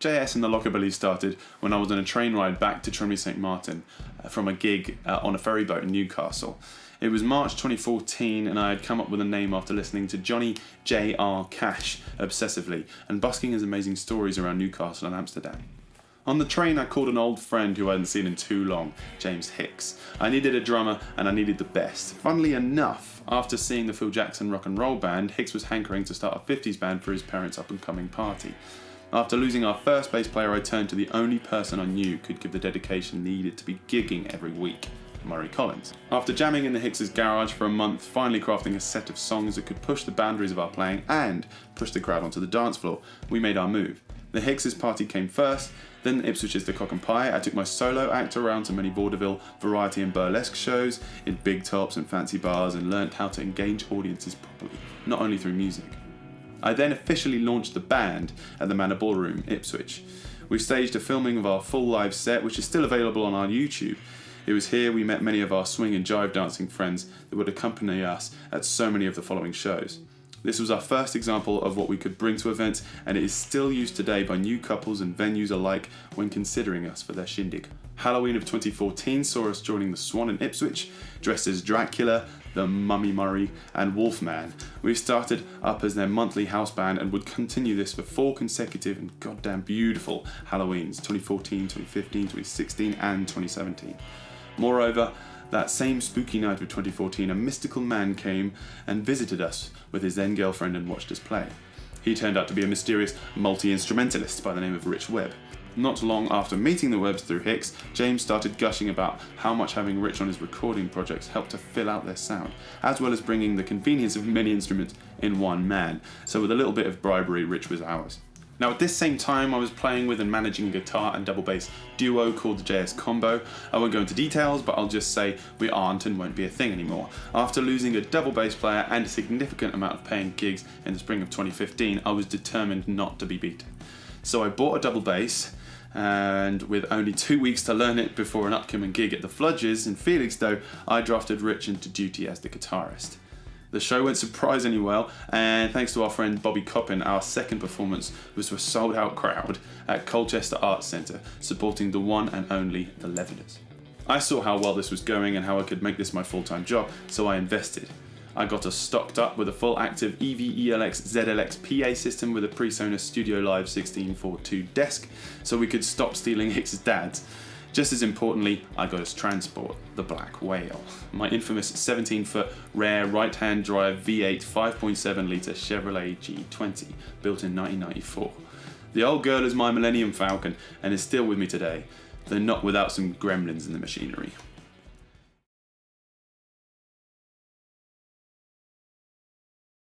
JS and the Lockerbillies started when I was on a train ride back to Trinity St Martin from a gig on a ferry boat in Newcastle. It was March 2014 and I had come up with a name after listening to Johnny J.R. Cash obsessively and busking his amazing stories around Newcastle and Amsterdam. On the train I called an old friend who I hadn't seen in too long, James Hicks. I needed a drummer and I needed the best. Funnily enough, after seeing the Phil Jackson rock and roll band, Hicks was hankering to start a 50s band for his parents' up and coming party. After losing our first bass player, I turned to the only person I knew could give the dedication needed to be gigging every week, Murray Collins. After jamming in the Hicks' garage for a month, finally crafting a set of songs that could push the boundaries of our playing and push the crowd onto the dance floor, we made our move. The Hicks' party came first, then Ipswich's The Cock and Pie. I took my solo act around to many vaudeville, variety and burlesque shows in big tops and fancy bars and learnt how to engage audiences properly, not only through music. I then officially launched the band at the Manor Ballroom, Ipswich. We staged a filming of our full live set, which is still available on our YouTube. It was here we met many of our swing and jive dancing friends that would accompany us at so many of the following shows. This was our first example of what we could bring to events, and it is still used today by new couples and venues alike when considering us for their shindig. Halloween of 2014 saw us joining the Swan in Ipswich, dressed as Dracula, the Mummy Murray, and Wolfman. We started up as their monthly house band and would continue this for 4 consecutive and goddamn beautiful Halloweens, 2014, 2015, 2016, and 2017. Moreover, that same spooky night of 2014, a mystical man came and visited us with his then girlfriend and watched us play. He turned out to be a mysterious multi-instrumentalist by the name of Rich Webb. Not long after meeting the Webbs through Hicks, James started gushing about how much having Rich on his recording projects helped to fill out their sound, as well as bringing the convenience of many instruments in one man. So with a little bit of bribery, Rich was ours. Now at this same time I was playing with and managing a guitar and double bass duo called the JS Combo. I won't go into details, but I'll just say we aren't and won't be a thing anymore. After losing a double bass player and a significant amount of paying gigs in the spring of 2015, I was determined not to be beaten. So I bought a double bass, and with only 2 weeks to learn it before an upcoming gig at the Fludges in Felixstowe, I drafted Rich into duty as the guitarist. The show went surprisingly well, and thanks to our friend Bobby Coppin, our second performance was to a sold-out crowd at Colchester Arts Centre, supporting the one and only The Levellers. I saw how well this was going and how I could make this my full-time job, so I invested. I got us stocked up with a full active EV-ELX ZLX PA system with a PreSonus Studio Live 1642 desk, so we could stop stealing Hicks' dad's. Just as importantly, I got us transport, the Black Whale, my infamous 17-foot rare right-hand drive V8 5.7 litre Chevrolet G20, built in 1994. The old girl is my Millennium Falcon and is still with me today, though not without some gremlins in the machinery.